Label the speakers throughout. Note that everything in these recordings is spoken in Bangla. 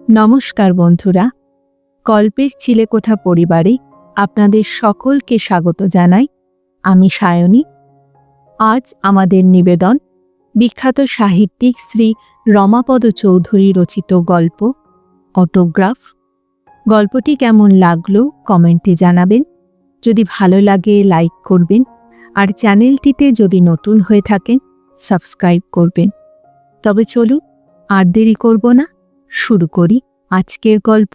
Speaker 1: নমস্কার বন্ধুরা, গল্পের চিলেকোঠা পরিবারে আপনাদের সকলকে স্বাগত জানাই। আমি সায়নী। আজ আমাদের নিবেদন বিখ্যাত সাহিত্যিক শ্রী রমাপদ চৌধুরী রচিত গল্প অটোগ্রাফ। গল্পটি কেমন লাগলো কমেন্টে জানাবেন। যদি ভালো লাগে লাইক করবেন, আর চ্যানেলটিতে যদি নতুন হয়ে থাকেন সাবস্ক্রাইব করবেন। তবে চলুন আর দেরি করব না, শুরু করি আজকের গল্প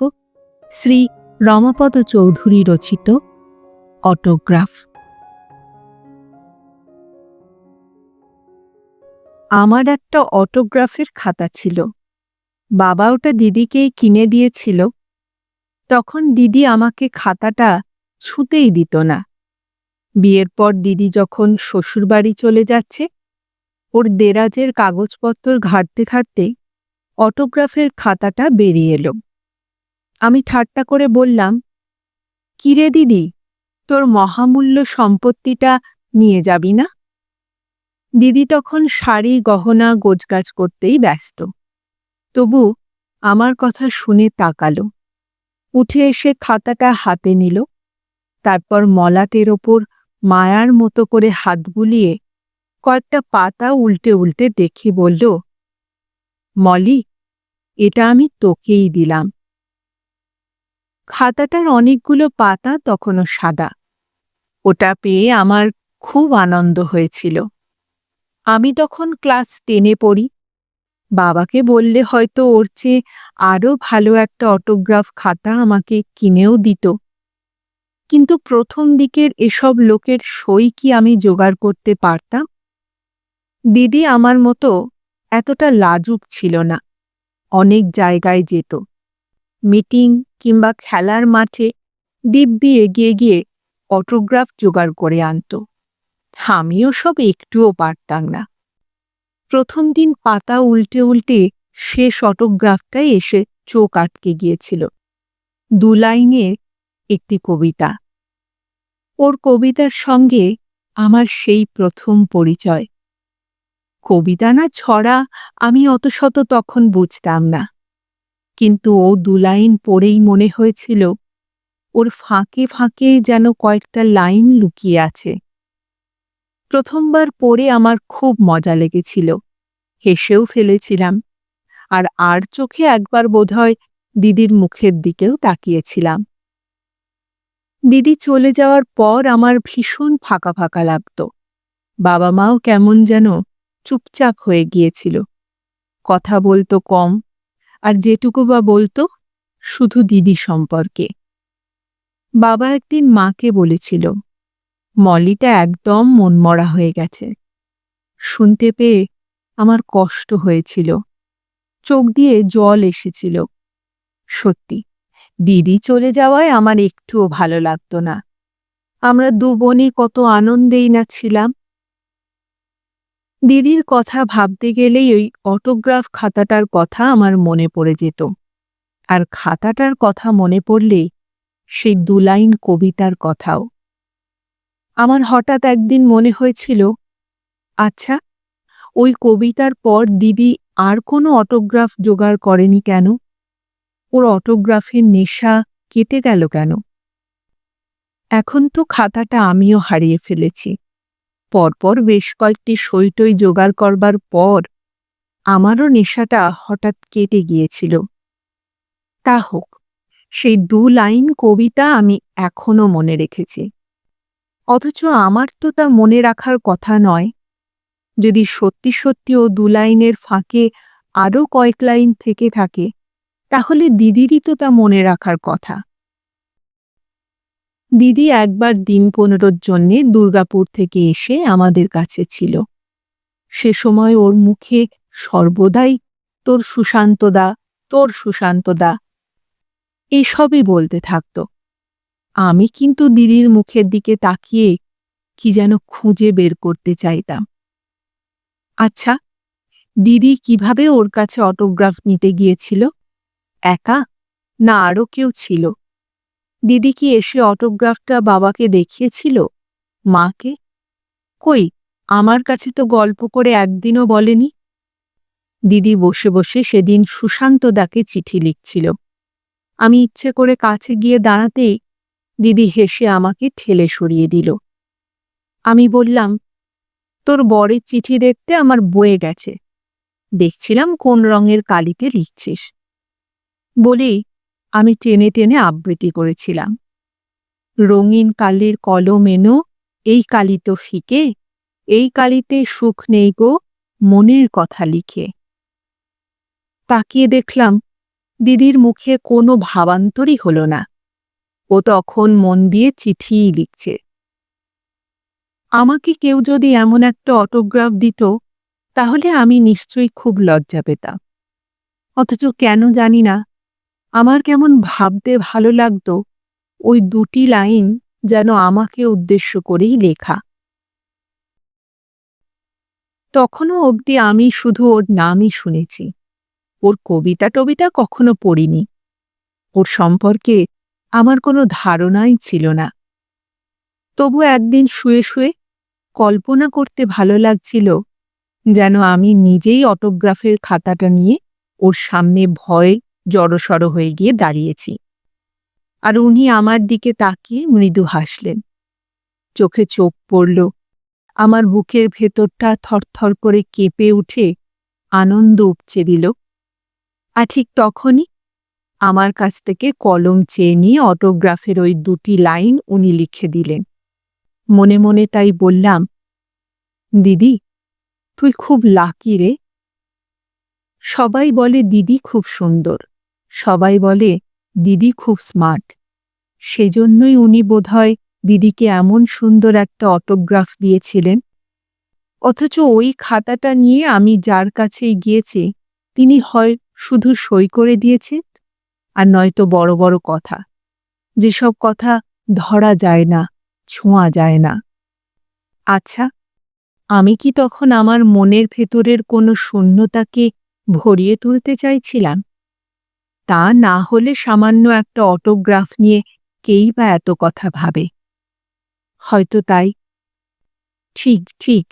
Speaker 1: শ্রী রমাপদ চৌধুরী রচিত অটোগ্রাফ। আমার একটা অটোগ্রাফের খাতা ছিল। বাবা ওটা দিদিকেই কিনে দিয়েছিল। তখন দিদি আমাকে খাতাটা ছুঁতেই দিত না। বিয়ের পর দিদি যখন শ্বশুরবাড়ি চলে যাচ্ছে, ওর দেরাজের কাগজপত্র ঘাঁটতে ঘাঁটতে অটোগ্রাফের খাতাটা বেরিয়ে এলো। আমি ঠাট্টা করে বললাম, কিরে দিদি, তোর মহামূল্য সম্পত্তিটা নিয়ে যাবি না? দিদি তখন শাড়ি গহনা গোছগাছ করতেই ব্যস্ত। তবু আমার কথা শুনে তাকালো, উঠে এসে খাতাটা হাতে নিল। তারপর মলাটের ওপর মায়ার মতো করে হাত বুলিয়ে কয়েকটা পাতা উল্টে উল্টে দেখে বলল, মলি, এটা আমি তোকেই দিলাম। খাতাটার অনেকগুলো পাতা তখনও সাদা। ওটা পেয়ে আমার খুব আনন্দ হয়েছিল। আমি তখন ক্লাস 10-এ পড়ি। বাবাকে বললে হয়তো ওর চেয়ে আরও ভালো একটা অটোগ্রাফ খাতা আমাকে কিনেও দিত। কিন্তু প্রথম দিকের এসব লোকের সই কি আমি জোগাড় করতে পারতাম? দিদি আমার মতো এতটা লাজুক ছিল না। অনেক জায়গায় যেত। মিটিং কিংবা খেলার মাঠে দিব্যি এগিয়ে গিয়ে অটোগ্রাফ জোগাড় করে আনত। আমিও সব একটুও পারতাম না। প্রথম দিন পাতা উল্টে উল্টে শেষ অটোগ্রাফটাই এসে চোখ আটকে গিয়েছিল। 2 লাইনের একটি কবিতা। ওর কবিতার সঙ্গে আমার সেই প্রথম পরিচয়। কবিতা না ছড়া আমি অত শত তখন বুঝতাম না, কিন্তু ও 2 লাইন পড়েই মনে হয়েছিল ওর ফাঁকে ফাঁকে যেন কয়েকটা লাইন লুকিয়ে আছে। প্রথমবার পড়ে আমার খুব মজা লেগেছিল, হেসেও ফেলেছিলাম। আর চোখে একবার বোধহয় দিদির মুখের দিকেও তাকিয়েছিলাম। দিদি চলে যাওয়ার পর আমার ভীষণ ফাঁকা ফাঁকা লাগত। বাবা মাও কেমন যেন চুপচাপ হয়ে গিয়েছিল। কথা বলতো কম, আর যেটুকু বা বলতো শুধু দিদি সম্পর্কে। বাবা একদিন মাকে বলেছিল, মলিটা একদম মনমরা হয়ে গেছে। শুনতে পেয়ে আমার কষ্ট হয়েছিল, চোখ দিয়ে জল এসেছিল। সত্যি, দিদি চলে যাওয়ায় আমার একটুও ভালো লাগতো না। আমরা 2 বোনে কত আনন্দেই না ছিলাম। দিদির কথা ভাবতে গেলেই ওই অটোগ্রাফ খাতাটার কথা আমার মনে পড়ে যেত। আর খাতাটার কথা মনে পড়লে সেই 2 লাইন কবিতার কথাও। আমার হঠাৎ একদিন মনে হয়েছিল, আচ্ছা, ওই কবিতার পর দিদি আর কোনো অটোগ্রাফ জোগাড় করেনি কেন? ওর অটোগ্রাফের নেশা কেটে গেল কেন? এখন তো খাতাটা আমিও হারিয়ে ফেলেছি। পরপর বেশ কয়েকটি সইটই জোগাড় করবার পর আমারও নেশাটা হঠাৎ কেটে গিয়েছিল। তা হোক, সেই 2 লাইন কবিতা আমি এখনো মনে রেখেছি। অথচ আমার তো তা মনে রাখার কথা নয়। যদি সত্যি সত্যি ও 2 লাইনের ফাঁকে আরও কয়েক লাইন থেকে থাকে, তাহলে দিদিরই তো তা মনে রাখার কথা। দিদি একবার দিন 15-র জন্যে দুর্গাপুর থেকে এসে আমাদের কাছে ছিল। সে সময় ওর মুখে সর্বদাই তোর সুশান্তদা, তোর সুশান্তদা এসবই বলতে থাকত। আমি কিন্তু দিদির মুখের দিকে তাকিয়ে কি যেন খুঁজে বের করতে চাইতাম। আচ্ছা, দিদি কিভাবে ওর কাছে অটোগ্রাফ নিতে গিয়েছিল? একা, না আরও কেউ ছিল? দিদি কি এসে অটোগ্রাফটা বাবাকে দেখিয়েছিল, মাকে? কই, আমার কাছে তো গল্প করে একদিনও বলেনি। দিদি বসে বসে সেদিন সুশান্তদাকে চিঠি লিখছিল। আমি ইচ্ছে করে কাছে গিয়ে দাঁড়াতেই দিদি হেসে আমাকে ঠেলে সরিয়ে দিল। আমি বললাম, তোর বরের চিঠি দেখতে আমার বয়ে গেছে, দেখছিলাম কোন রঙের কালিতে লিখছিস। বলেই আমি টেনে টেনে আবৃত্তি করেছিলাম, রঙিন কালির কলম এনো, এই কালি তো ফিকে, এই কালিতে সুখ নেই গো মনের কথা লিখে। তাকিয়ে দেখলাম দিদির মুখে কোনো ভাবান্তরই হল না। ও তখন মন দিয়ে চিঠিই লিখছে। আমাকে কেউ যদি এমন একটা অটোগ্রাফ দিত তাহলে আমি নিশ্চয়ই খুব লজ্জা পেতাম। অথচ কেন জানি না আমার কেমন ভাবতে ভালো লাগতো ওই দুটি লাইন যেন আমাকে উদ্দেশ্য করেই লেখা। তখনও অবধি আমি শুধু ওর নামই শুনেছি, ওর কবিতা টবিতা কখনো পড়িনি, ওর সম্পর্কে আমার কোনো ধারণাই ছিল না। তবু একদিন শুয়ে শুয়ে কল্পনা করতে ভালো লাগছিল যেন আমি নিজেই অটোগ্রাফের খাতাটা নিয়ে ওর সামনে ভয়ে জড়সড় হয়ে গিয়ে দাঁড়িয়েছি, আর উনি আমার দিকে তাকিয়ে মৃদু হাসলেন। চোখে চোখ পড়ল, আমার বুকের ভেতরটা থরথর করে কেঁপে উঠে আনন্দ উপচে দিল। আর ঠিক তখনই আমার কাছ থেকে কলম চেয়ে নিয়ে অটোগ্রাফের ওই দুটি লাইন উনি লিখে দিলেন। মনে মনে তাই বললাম, দিদি তুই খুব লাকি রে। সবাই বলে দিদি খুব সুন্দর, সবাই বলে দিদি খুব স্মার্ট, সেজন্যই উনি বোধহয় দিদিকে এমন সুন্দর একটা অটোগ্রাফ দিয়েছিলেন। অথচ ওই খাতাটা নিয়ে আমি যার কাছেই গিয়েছি তিনি হয় শুধু সই করে দিয়েছেন, আর নয়তো বড় বড় কথা, যেসব কথা ধরা যায় না, ছোঁয়া যায় না। আচ্ছা, আমি কি তখন আমার মনের ভেতরের কোনো শূন্যতাকে ভরিয়ে তুলতে চাইছিলাম? তা না হলে সামান্য একটা অটোগ্রাফ নিয়ে কেই বা এত কথা ভাবে। হয়তো তাই। ঠিক ঠিক,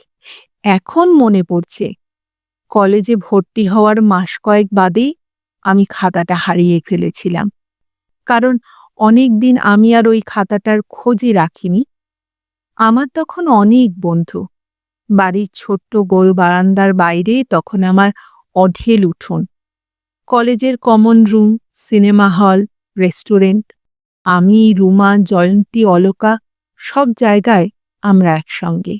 Speaker 1: এখন মনে পড়ছে, কলেজে ভর্তি হওয়ার মাস কয়েক বাদেই আমি খাতাটা হারিয়ে ফেলেছিলাম। কারণ অনেক দিন আমি আর ওই খাতাটার খোঁজই রাখিনি। আমার তখন অনেক বন্ধু, বাড়ির ছোট্ট গোল বারান্দার বাইরে তখন আমার অঢেল উঠোন, কলেজের common room, cinema hall, restaurant, আমি, রুমা, জয়ন্তী, অলকা, সব জায়গায় আমরা একসঙ্গে।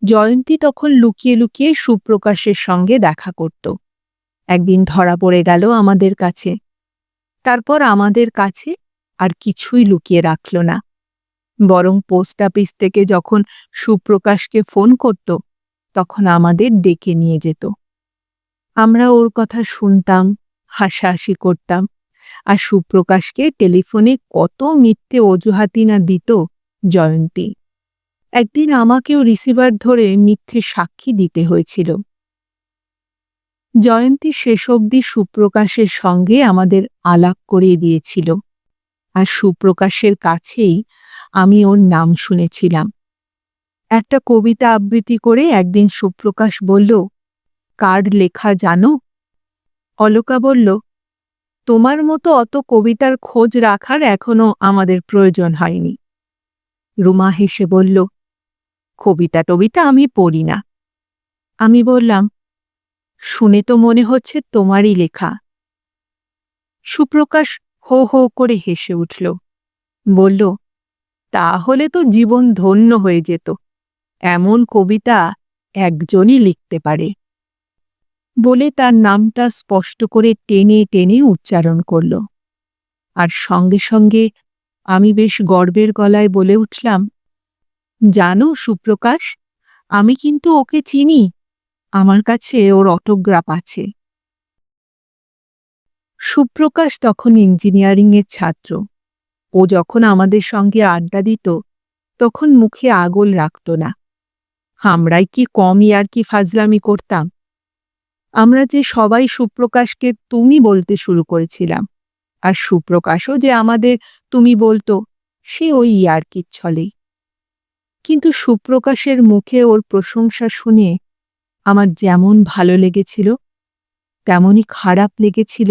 Speaker 1: জয়ন্তী তখন লুকিয়ে লুকিয়ে সুপ্রকাশের সঙ্গে দেখা করত। একদিন ধরা পড়ে গেল আমাদের কাছে। তারপর আমাদের কাছে আর কিছুই লুকিয়ে রাখল না, বরং পোস্ট অফিস থেকে যখন সুপ্রকাশকে ফোন করত তখন আমাদের ডেকে নিয়ে যেত। আমরা ওর কথা শুনতাম, হাসাহাসি করতাম, আর সুপ্রকাশকে টেলিফোনে কত মিথ্যে অজুহাতি না দিত জয়ন্তী। একদিন আমাকেও রিসিভার ধরে মিথ্যে সাক্ষী দিতে হয়েছিল। জয়ন্তী শেষ অবধি সুপ্রকাশের সঙ্গে আমাদের আলাপ করিয়ে দিয়েছিল, আর সুপ্রকাশের কাছেই আমি ওর নাম শুনেছিলাম। একটা কবিতা আবৃত্তি করে একদিন সুপ্রকাশ বলল, কার লেখা জানো? অলকা বলল, তোমার মতো অত কবিতার খোঁজ রাখার এখনো আমাদের প্রয়োজন হয়নি। রুমা হেসে বলল, কবিতা টবিতা আমি পড়ি না। আমি বললাম, শুনে তো মনে হচ্ছে তোমারই লেখা। সুপ্রকাশ হো হো করে হেসে উঠল, বলল, তাহলে তো জীবন ধন্য হয়ে যেত, এমন কবিতা একজনই লিখতে পারে। বলে তার নামটা স্পষ্ট করে টেনে টেনে উচ্চারণ করল। আর সঙ্গে সঙ্গে আমি বেশ গর্বের গলায় বলে উঠলাম, জানো সুপ্রকাশ, আমি কিন্তু ওকে চিনি, আমার কাছে ওর অটোগ্রাফ আছে। সুপ্রকাশ তখন ইঞ্জিনিয়ারিংয়ের ছাত্র। ও যখন আমাদের সঙ্গে আড্ডা দিত তখন মুখে আগল রাখত না। আমরাই কি কম ইয়ার্কি ফাজলামি করতাম। আমরা যে সবাই সুপ্রকাশকে তুমি বলতে শুরু করেছিলাম, আর সুপ্রকাশও যে আমাদের তুমি বলতো, সে ওই ইয়ার্কির ছলেই। কিন্তু সুপ্রকাশের মুখে ওর প্রশংসা শুনে আমার যেমন ভালো লেগেছিল তেমনই খারাপ লেগেছিল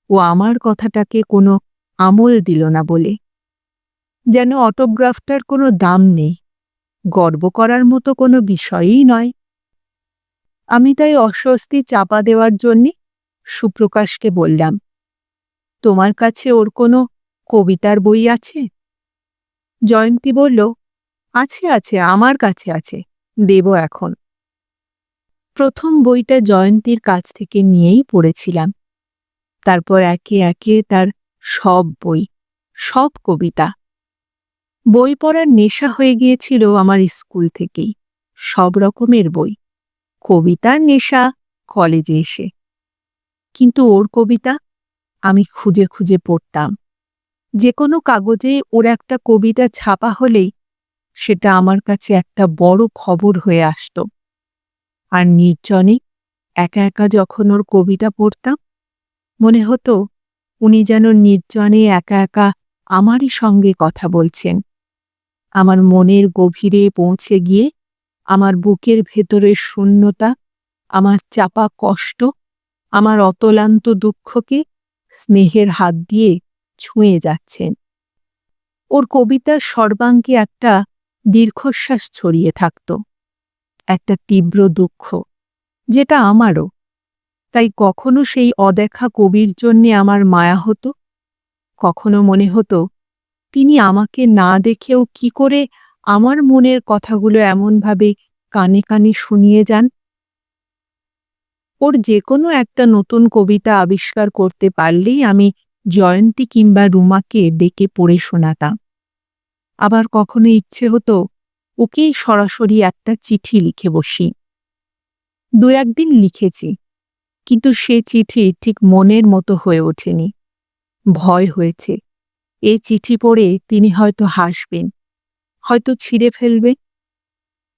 Speaker 1: ও আমার কথাটাকে কোনো আমল দিল না বলে। যেন অটোগ্রাফটার কোনো দাম নেই, গর্ব করার মতো কোনো বিষয়ই নয়। আমি তাই অস্বস্তি চাপা দেওয়ার জন্যে সুপ্রকাশকে বললাম, তোমার কাছে ওর কোনো কবিতার বই আছে? জয়ন্তী বলল, আছে আছে, আমার কাছে আছে, দেব এখন। প্রথম বইটা জয়ন্তীর কাছ থেকে নিয়েই পড়েছিলাম। তারপর একে একে তার সব বই, সব কবিতা। বই পড়ার নেশা হয়ে গিয়েছিল আমার স্কুল থেকেই, সব রকমের বই। কবিতার নেশা কলেজে এসে। কিন্তু ওর কবিতা আমি খুঁজে খুঁজে পড়তাম। যে কোনো কাগজে ওর একটা কবিতা ছাপা হলেই সেটা আমার কাছে একটা বড় খবর হয়ে আসত। আর নির্জনে একা একা যখন ওর কবিতা পড়তাম, মনে হতো উনি যেন নির্জনে একা একা আমারই সঙ্গে কথা বলছেন। আমার মনের গভীরে পৌঁছে গিয়ে আমার বুকের ভেতরের শূন্যতা, আমার চাপা কষ্ট, আমার অতলান্ত দুঃখকে স্নেহের হাত দিয়ে ছুঁয়ে যাচ্ছেন। ওর কবিতার সর্বাঙ্গে একটা দীর্ঘশ্বাস ছড়িয়ে থাকত, একটা তীব্র দুঃখ, যেটা আমারও। তাই কখনো সেই অদেখা কবির জন্যে আমার মায়া হতো, কখনো মনে হতো তিনি আমাকে না দেখেও কি করে আমার মনের কথাগুলো এমনভাবে কানে কানে শুনিয়ে যান। ওর যে কোনো একটা নতুন কবিতা আবিষ্কার করতে পারলেই আমি জয়ন্তী কিংবা রুমাকে ডেকে পড়ে শোনাতাম। আবার কখনো ইচ্ছে হতো ওকেই সরাসরি একটা চিঠি লিখে বসি। দু একদিন লিখেছি, কিন্তু সে চিঠি ঠিক মনের মতো হয়ে ওঠেনি। ভয় হয়েছে এই চিঠি পড়ে তিনি হয়তো হাসবেন, হয়তো ছিঁড়ে ফেলবেন।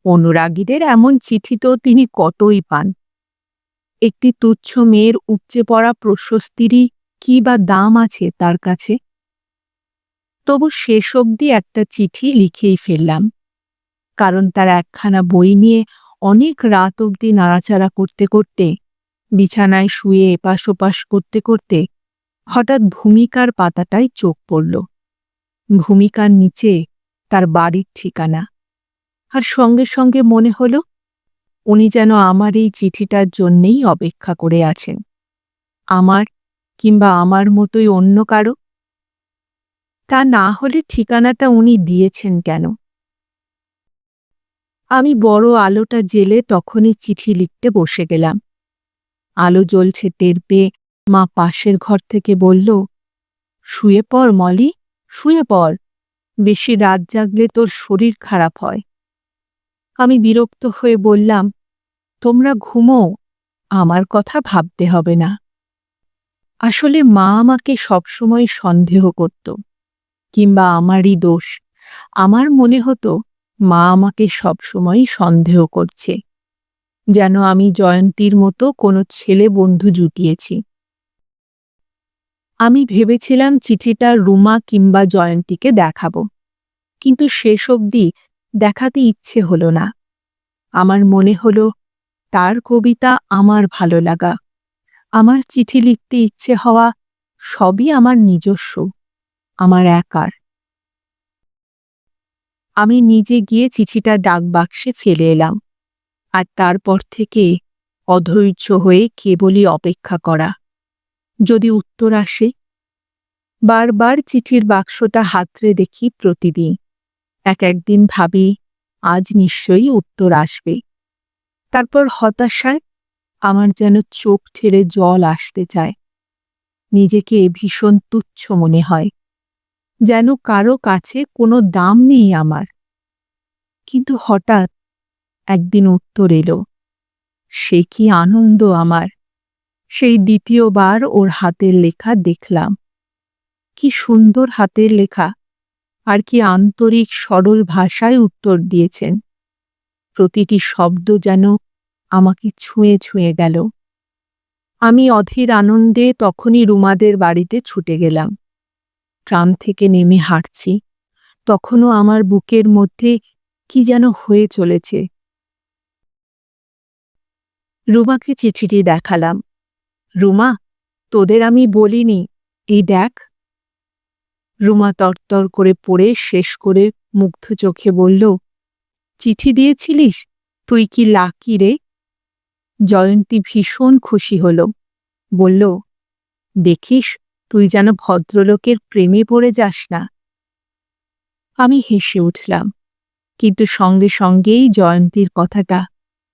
Speaker 1: অনুরাগীদের এমন চিঠি তো তিনি কতই পান। একটি তুচ্ছ মেয়ের উপচে পড়া প্রশস্তিরই কি বা দাম আছে তার কাছে। তবু শেষ অবধি একটা চিঠি লিখেই ফেললাম, কারণ তার একখানা বই নিয়ে অনেক রাত অবধি নাড়াচাড়া করতে করতে, বিছানায় শুয়ে এপাশ ওপাশ করতে করতে হঠাৎ ভূমিকার পাতাটায় চোখ পড়ল। ভূমিকার নিচে তার বাড়ির ঠিকানা। আর সঙ্গে সঙ্গে মনে হল উনি যেন আমার এই চিঠিটার জন্যেই অপেক্ষা করে আছেন, আমার কিংবা আমার মতোই অন্য কারো। তা না হলে ঠিকানাটা উনি দিয়েছেন কেন? আমি বড় আলোটা জ্বেলে তখনই চিঠি লিখতে বসে গেলাম। আলো জ্বলছে টের পেয়ে মা পাশের ঘর থেকে বলল, শুয়ে পড় মলি, শুয়ে পড়, বেশি রাত জাগলে তোর শরীর খারাপ হয়। আমি বিরক্ত হয়ে বললাম, তোমরা ঘুমোও, আমার কথা ভাবতে হবে না। আসলে মা আমাকে সবসময় সন্দেহ করত, কিংবা আমারই দোষ। আমার মনে হতো মা আমাকে সবসময় সন্দেহ করছে, যেন আমি জয়ন্তীর মতো কোনো ছেলে বন্ধু জুটিয়েছি। আমি ভেবেছিলাম চিঠিটা রুমা কিংবা জয়ন্তীকে দেখাবো, কিন্তু শেষ অবধি দেখাতে ইচ্ছে হলো না। আমার মনে হলো তার কবিতা আমার ভালো লাগা, আমার চিঠি লিখতে ইচ্ছে হওয়া সবই আমার নিজস্ব, আমার একার। আমি নিজে গিয়ে চিঠিটা ডাকবাক্সে ফেলে এলাম। আর তারপর থেকে অধৈর্য হয়ে কেবলই অপেক্ষা করা, যদি উত্তর আসে। বারবার চিঠির বাক্সটা হাতড়ে দেখি প্রতিদিন। একদিন ভাবি আজ নিশ্চয়ই উত্তর আসবে। তারপর হতাশায় আমার যেন চোখ ছেড়ে জল আসতে চায়। নিজেকে ভীষণ তুচ্ছ মনে হয়, যেন কারো কাছে কোনো দাম নেই আমার। কিন্তু হঠাৎ একদিন উত্তর এলো। সে কি আনন্দ আমার! সেই দ্বিতীয়বার ওর হাতের লেখা দেখলাম। কি সুন্দর হাতের লেখা, আর কি আন্তরিক সরল ভাষায় উত্তর দিয়েছেন। প্রতিটি শব্দ যেন আমাকে ছুঁয়ে ছুঁয়ে গেল। আমি অধীর আনন্দে তখনই রুমাদের বাড়িতে ছুটে গেলাম। ট্রাম থেকে নেমে হাঁটছি, তখনও আমার বুকের মধ্যে কি যেন হয়ে চলেছে। রুমাকে চিঠিটি দেখালাম। রুমা, তোদের আমি বলিনি, এই দেখ। রুমা তরতর করে পড়ে শেষ করে মুগ্ধ চোখে বলল, চিঠি দিয়েছিলিস? তুই কি লাকি রে। জয়ন্তী ভীষণ খুশি হল, বলল, দেখিস তুই যেন ভদ্রলোকের প্রেমে পড়ে যাস না। আমি হেসে উঠলাম, কিন্তু সঙ্গে সঙ্গেই জয়ন্তীর কথাটা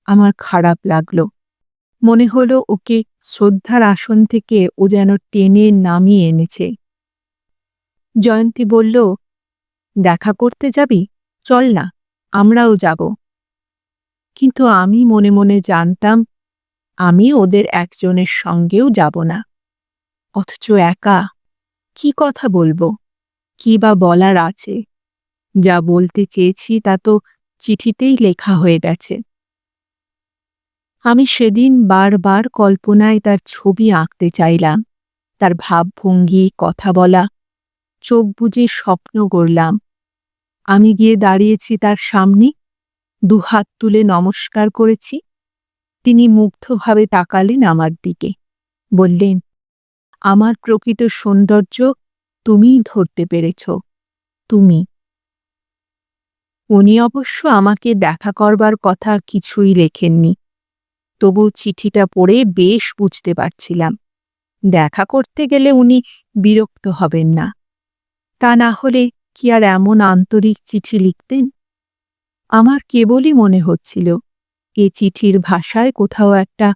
Speaker 1: আমার খারাপ লাগল। মনে হলো ওকে শ্রদ্ধার আসন থেকে ও যেন টেনে নামিয়ে এনেছে। জয়ন্তী বলল, দেখা করতে যাবি? চল না, আমরাও যাব। কিন্তু আমি মনে মনে জানতাম আমি ওদের একজনের সঙ্গেও যাব না। অথচ একা কি কথা বলবো, কি বা বলার আছে? যা বলতে চেয়েছি তা তো চিঠিতেই লেখা হয়ে গেছে। আমি সেদিন বারবার কল্পনায় তার ছবি আঁকতে চাইলাম, তার ভাবভঙ্গি, কথা বলা, চোখ বুজে স্বপ্ন গড়লাম। আমি গিয়ে দাঁড়িয়েছি তার সামনে, দুহাত তুলে নমস্কার করেছি। তিনি মুগ্ধভাবে তাকালেন আমার দিকে, বললেন, আমার প্রকৃত সৌন্দর্য তুমিই ধরতে পেরেছ, তুমি। উনি অবশ্য আমাকে দেখা করবার কথা কিছুই লেখেননি, তবু চিঠিটা পড়ে বেশ বুঝতে পারছিলাম দেখা করতে গেলে উনি বিরক্ত হবেন না। তা না হলে কি আর এমন আন্তরিক চিঠি লিখতেন? আমার কেবলই মনে হচ্ছিল এ চিঠির ভাষায় কোথাও একটা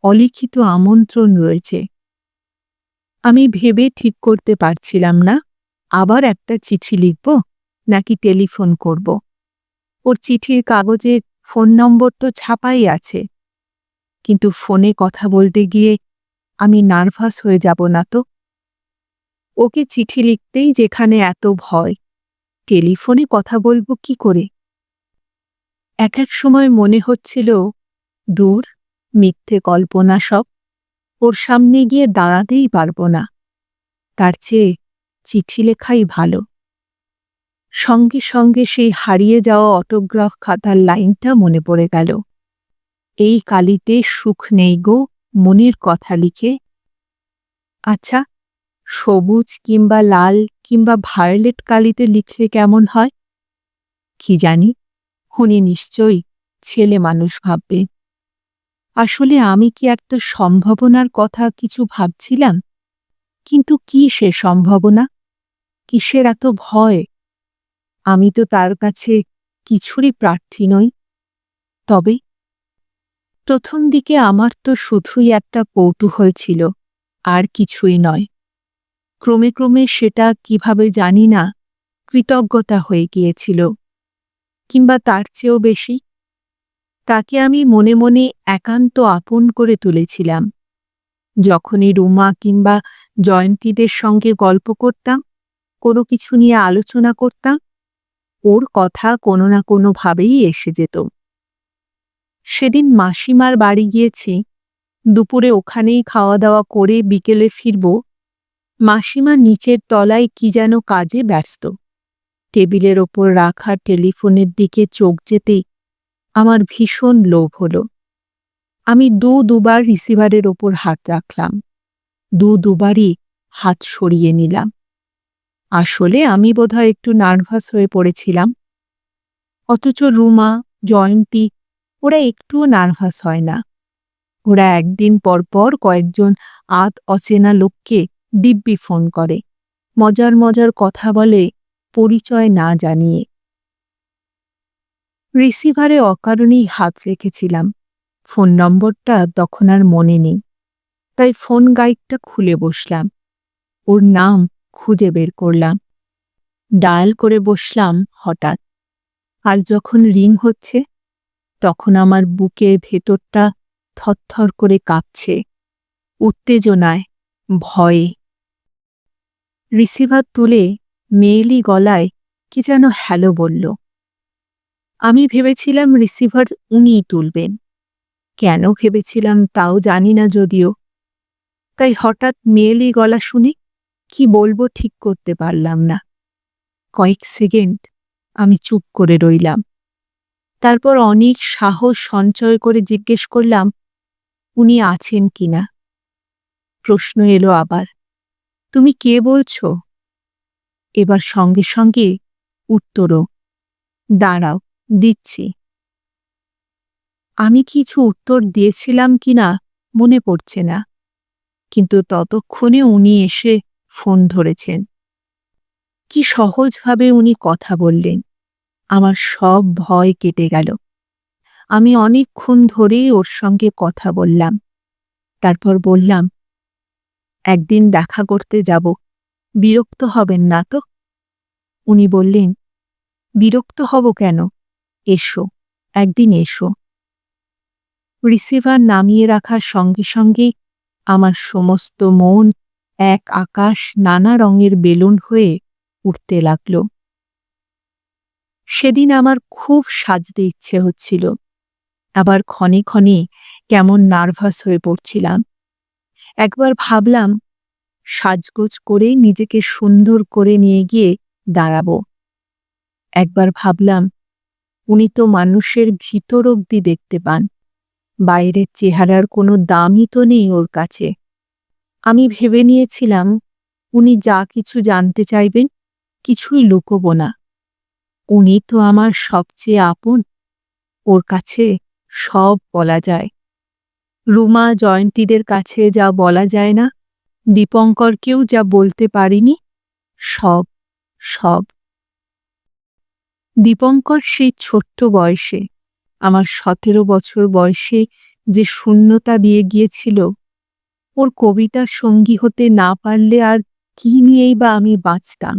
Speaker 1: অলিখিত আমন্ত্রণ রয়েছে। আমি ভেবে ঠিক করতে পারছিলাম না আবার একটা চিঠি লিখব নাকি টেলিফোন করব। ওর চিঠির কাগজে ফোন নম্বর তো ছাপাই আছে, কিন্তু ফোনে কথা বলতে গিয়ে আমি নার্ভাস হয়ে যাব না তো? ওকে চিঠি লিখতেই যেখানে এত ভয়, টেলিফোনে কথা বলবো কি করে? এক এক সময় মনে হচ্ছিল, দূর, মিথ্যে কল্পনা সব, ওর সামনে গিয়ে দাঁড়াতেই পারব না, তার চেয়ে চিঠি লেখাই ভালো। সঙ্গে সঙ্গে সেই হারিয়ে যাওয়া অটোগ্রাফ খাতার লাইনটা মনে পড়ে গেল, এই কালিতে সুখ নেই গো, মনের কথা লিখে। আচ্ছা, সবুজ কিংবা লাল কিংবা ভায়োলেট কালিতে লিখলে কেমন হয়? কি জানি, উনি নিশ্চয়ই ছেলে মানুষ ভাববে। আসলে আমি কি একটা সম্ভাবনার কথা কিছু ভাবছিলাম? কিন্তু কি সে সম্ভাবনা? কিসের এত ভয়? আমি তো তার কাছে কিছুরই প্রার্থী নই। তবে প্রথম দিকে আমার তো শুধুই একটা কৌতূহল ছিল, আর কিছুই নয়। ক্রমে ক্রমে সেটা কিভাবে জানি না কৃতজ্ঞতা হয়ে গিয়েছিল, কিংবা তার চেয়েও বেশি। তাকে আমি মনে মনে একান্ত আপন করে তুলেছিলাম। যখনই রুমা কিংবা জয়ন্তীদের সঙ্গে গল্প করতাম, কোনো কিছু নিয়ে আলোচনা করতাম, ওর কথা কোনো না কোনোভাবেই এসে যেত। সেদিন মাসিমার বাড়ি গিয়েছি, দুপুরে ওখানেই খাওয়া দাওয়া করে বিকেলে ফিরব। মাসিমা নিচের তলায় কি যেন কাজে ব্যস্ত। টেবিলের ওপর রাখা টেলিফোনের দিকে চোখ যেতেই আমার ভীষণ লোভ হল। আমি দুবার রিসিভারের ওপর হাত রাখলাম, দুবারই হাত সরিয়ে নিলাম। আসলে আমি বোধহয় একটু নার্ভাস হয়ে পড়েছিলাম। অথচ রুমা, জয়ন্তী ওরা একটুও নার্ভাস হয় না। ওরা একদিন পরপর কয়েকজন অচেনা লোককে দিব্যি ফোন করে, মজার মজার কথা বলে, পরিচয় না জানিয়ে। রিসিভারে অকারণেই হাত রেখেছিলাম, ফোন নম্বরটা তখন আর মনে নেই। তাই ফোন গাইডটা খুলে বসলাম, ওর নাম খুঁজে বের করলাম, ডায়াল করে বসলাম। হঠাৎ আর যখন রিং হচ্ছে, তখন আমার বুকের ভেতরটা থরথর করে কাঁপছে, উত্তেজনায়, ভয়ে। রিসিভার তুলে মেয়েলি গলায় কি যেন হ্যালো বলল। আমি ভেবেছিলাম রিসিভার উনিই তুলবেন। কেন ভেবেছিলাম তাও জানি না যদিও। তাই হঠাৎ মেয়েলি গলা শুনে কি বলবো ঠিক করতে পারলাম না। কয়েক সেকেন্ড আমি চুপ করে রইলাম। তারপর অনেক সাহস সঞ্চয় করে জিজ্ঞেস করলাম, উনি আছেন কিনা। প্রশ্ন এলো আবার, তুমি কে বলছো? এবার সঙ্গে সঙ্গে উত্তরও, দাঁড়াও, দিচ্ছি। আমি কিছু উত্তর দিয়েছিলাম কিনা মনে পড়ছে না, কিন্তু ততক্ষণে উনি এসে ফোন ধরেছেন। কি সহজভাবে উনি কথা বললেন, আমার সব ভয় কেটে গেল। আমি অনেকক্ষণ ধরেই ওর সঙ্গে কথা বললাম। তারপর বললাম, একদিন দেখা করতে যাব, বিরক্ত হবেন না তো? উনি বললেন, বিরক্ত হব কেন, এসো, একদিন এসো। রিসিভার নামিয়ে রাখার সঙ্গে সঙ্গে আমার সমস্ত মন এক আকাশ নানা রঙের বেলুন হয়ে উঠতে লাগল। সেদিন আমার খুব সাজতে ইচ্ছে হচ্ছিল, আবার ক্ষণে ক্ষণে কেমন নার্ভাস হয়ে পড়ছিলাম। একবার ভাবলাম সাজগোজ করে নিজেকে সুন্দর করে নিয়ে গিয়ে দাঁড়াবো। একবার ভাবলাম উনি তো মানুষের ভিতর অবধি দেখতে পান, বাইরের চেহারার কোনো দামই তো নেই ওর কাছে। আমি ভেবে নিয়েছিলাম উনি যা কিছু জানতে চাইবেন কিছুই লুকোবো না। উনি তো আমার সবচেয়ে আপন, ওর কাছে সব বলা যায়। রুমা জয়ন্তীদের কাছে যা বলা যায় না, দীপঙ্করকেও যা বলতে পারিনি, সব সব। দীপঙ্কর সেই ছোট্ট বয়সে, আমার 17 বছর বয়সে যে শূন্যতা দিয়ে গিয়েছিল, ওর কবিতার সঙ্গী হতে না পারলে আর কি নিয়েই বা আমি বাঁচতাম।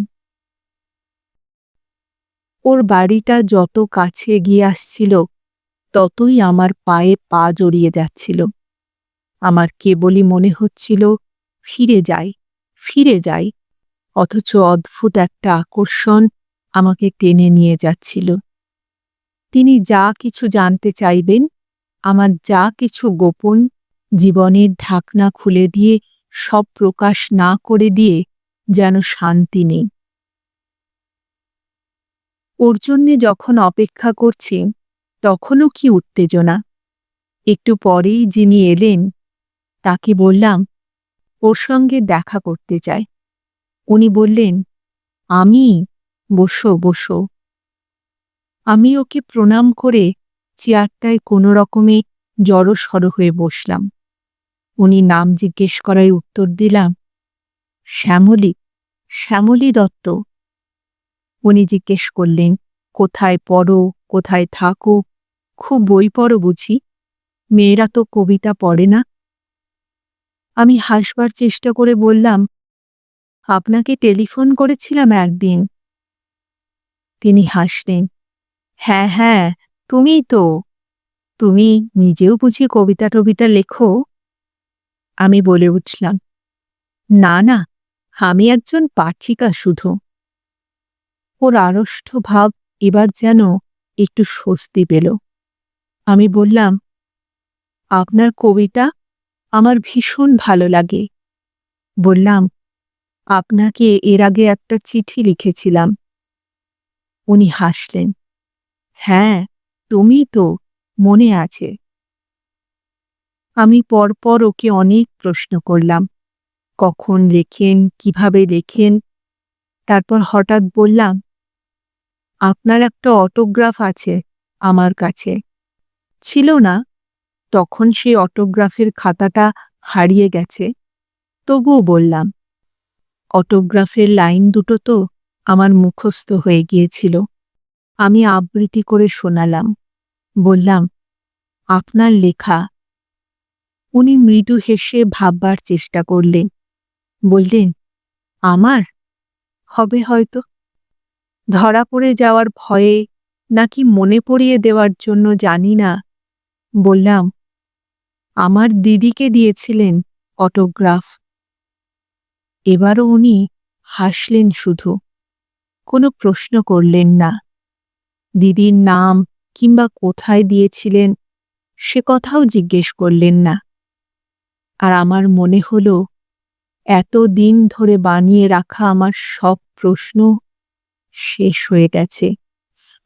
Speaker 1: ওর বাড়িটা যত কাছে এগিয়ে আসছিল ততই আমার পায়ে পা জড়িয়ে যাচ্ছিল। আমার কেবলই মনে হচ্ছিল ফিরে যাই, ফিরে যাই, অথচ অদ্ভুত একটা আকর্ষণ আমাকে টেনে নিয়ে যাচ্ছিল। তিনি যা কিছু জানতে চাইবেন, আমার যা কিছু গোপন, জীবনের ঢাকনা খুলে দিয়ে সব প্রকাশ না করে দিয়ে যেন শান্তি নেই। ওর জন্যে যখন অপেক্ষা করছি তখনও কি উত্তেজনা। একটু পরেই যিনি এলেন তাকে বললাম ওর সঙ্গে দেখা করতে চাই। উনি বললেন, আমি? বসো বসো। আমি ওকে প্রণাম করে চেয়ারটায় কোনো রকমে জড়সড় হয়ে বসলাম। উনি নাম জিজ্ঞেস করায় উত্তর দিলাম, শ্যামলী, শ্যামলী দত্ত। উনি জিজ্ঞেস করলেন, কোথায় পড়ো, কোথায় থাকো, খুব বই পড়ো বুঝি? মেয়েরা তো কবিতা পড়ে না। আমি হাসবার চেষ্টা করে বললাম, আপনাকে টেলিফোন করেছিলাম একদিন। তিনি হাসলেন, হ্যাঁ হ্যাঁ, তুমিই তো। তুমি নিজেও বুঝি কবিতা টবিতা লেখো? আমি বলে উঠলাম, না না, আমি একজন পাঠিকা শুধু। ওর আড়ষ্ট ভাব এবার যেন একটু স্বস্তি পেল। আমি বললাম, আপনার কবিতা আমার ভীষণ ভালো লাগে। বললাম, আপনাকে এর আগে একটা চিঠি লিখেছিলাম। উনি হাসলেন, হ্যাঁ, তুমি তো, মনে আছে। আমি পরপর ওকে অনেক প্রশ্ন করলাম, কখন লেখেন, কিভাবে লেখেন। তারপর হঠাৎ বললাম, আপনার একটা অটোগ্রাফ আছে আমার কাছে। ছিল না, তখন সেই অটোগ্রাফের খাতাটা হারিয়ে গেছে। তবুও বললাম, অটোগ্রাফের লাইন দুটো তো আমার মুখস্থ হয়ে গিয়েছিল। আমি আবৃত্তি করে শোনালাম, বললাম, আপনার লেখা। উনি মৃদু হেসে ভাববার চেষ্টা করলেন, বললেন, আমার? হবে হয়তো। ধরা পড়ে যাওয়ার ভয়ে নাকি মনে পড়িয়ে দেওয়ার জন্য জানি না, বললাম, আমার দিদিকে দিয়েছিলেন অটোগ্রাফ। এবারও উনি হাসলেন শুধু, কোনো প্রশ্ন করলেন না। দিদির নাম কিংবা কোথায় দিয়েছিলেন সে কথাও জিজ্ঞেস করলেন না। আর আমার মনে হল এত দিন ধরে বানিয়ে রাখা আমার সব প্রশ্ন শেষ হয়ে গেছে,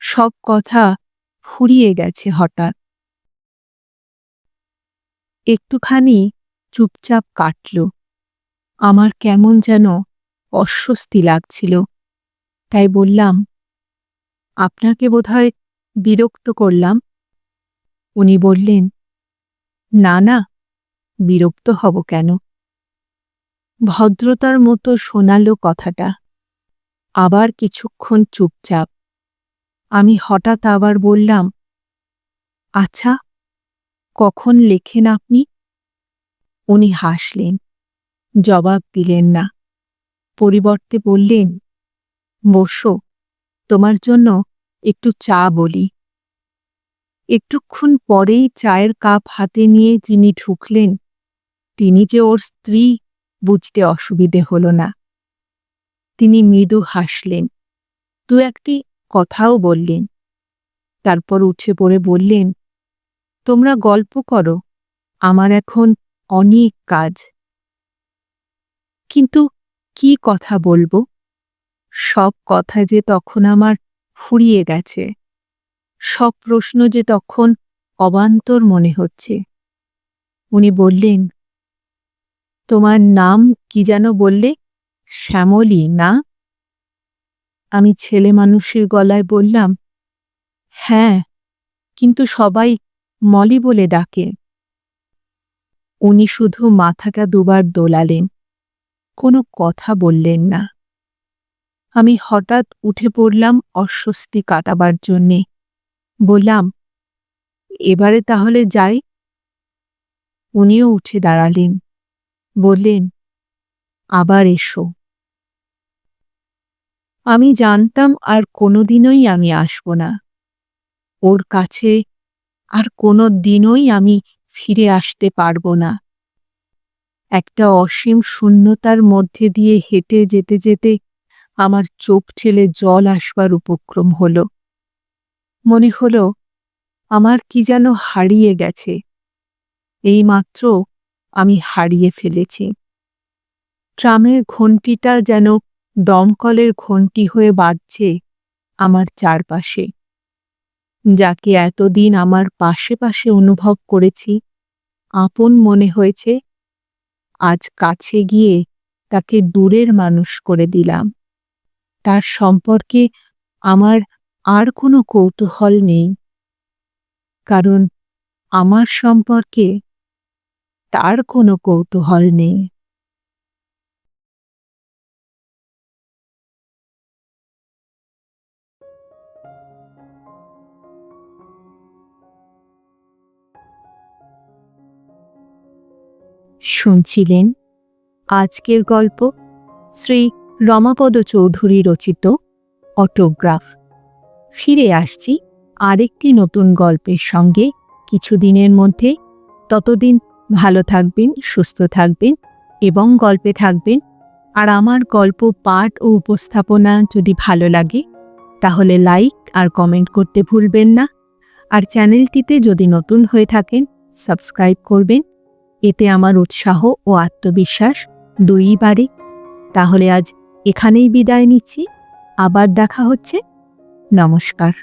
Speaker 1: সব কথা ফুরিয়ে গেছে হঠাৎ। একটুখানি চুপচাপ কাটল। আমার কেমন যেন অস্বস্তি লাগছিল, তাই বললাম, আপনাকে বোধহয় বিরক্ত করলাম। উনি বললেন, না না, বিরক্ত হব কেন? ভদ্রতার মতো শোনালো কথাটা। আবার কিছুক্ষণ চুপচাপ। আমি হঠাৎ আবার বললাম, আচ্ছা, কখন লেখেন আপনি? উনি হাসলেন, জবাব দিলেন না। পরিবর্তে বললেন, বসো, তোমার জন্য একটু চা বলি। একটুক্ষণ পরেই চায়ের কাপ হাতে নিয়ে যিনি ঢুকলেন, তিনি যে ওর স্ত্রী বুঝতে অসুবিধে হল না। তিনি মৃদু হাসলেন, দু একটি কথাও বললেন। তারপর উঠে পড়ে বললেন, তোমরা গল্প করো, আমার এখন অনেক কাজ। কিন্তু কি কথা বলবো? সব কথা যে তখন আমার ফুরিয়ে গেছে, সব প্রশ্ন যে তখন অবান্তর মনে হচ্ছে। উনি বললেন, তোমার নাম কি যেন বললে? শ্যামলী, না? আমি ছেলে মানুষের গলায় বললাম, হ্যাঁ, কিন্তু সবাই মলি বলে ডাকে। উনি শুধু মাথাটা দুবার দোলালেন, কোনো কথা বললেন না। আমি হঠাৎ উঠে পড়লাম অস্বস্তি কাটাবার জন্যে। বললাম, এবারে তাহলে যাই। উনিও উঠে দাঁড়ালেন, বললেন, আবার এসো। আমি জানতাম আর কোনোদিনই আমি আসব না। ওর কাছে আর কোনো দিনই আমি ফিরে আসতে পারব না। একটা অসীম শূন্যতার মধ্যে দিয়ে হেঁটে যেতে যেতে আমার চোখ ঠেলে জল আসবার উপক্রম হল। মনে হল আমার কি যেন হারিয়ে গেছে, এইমাত্র আমি হারিয়ে ফেলেছি। ট্রামের ঘণ্টিটা যেন দমকলের ঘণ্টি হয়ে বাজছে আমার চারপাশে। যাকে এতদিন আমার পাশে পাশে অনুভব করেছি, আপন মনে হয়েছে, আজ কাছে গিয়ে তাকে দূরের মানুষ করে দিলাম। তার সম্পর্কে আমার আর কোনো কৌতূহল নেই, কারণ আমার সম্পর্কে তার কোনো কৌতূহল নেই। শুনছিলেন আজকের গল্প শ্রী রমাপদ চৌধুরী রচিত অটোগ্রাফ। ফিরে আসছি আরেকটি নতুন গল্পের সঙ্গে কিছুদিনের মধ্যে। ততদিন ভালো থাকবেন, সুস্থ থাকবেন এবং গল্পে থাকবেন। আর আমার গল্প পাঠ ও উপস্থাপনা যদি ভালো লাগে তাহলে লাইক আর কমেন্ট করতে ভুলবেন না। আর চ্যানেলটিতে যদি নতুন হয়ে থাকেন সাবস্ক্রাইব করবেন, এতে আমার উৎসাহ ও আত্মবিশ্বাস দুইই বাড়ে। তাহলে আজ এখানেই বিদায় নিচ্ছি, আবার দেখা হচ্ছে। নমস্কার।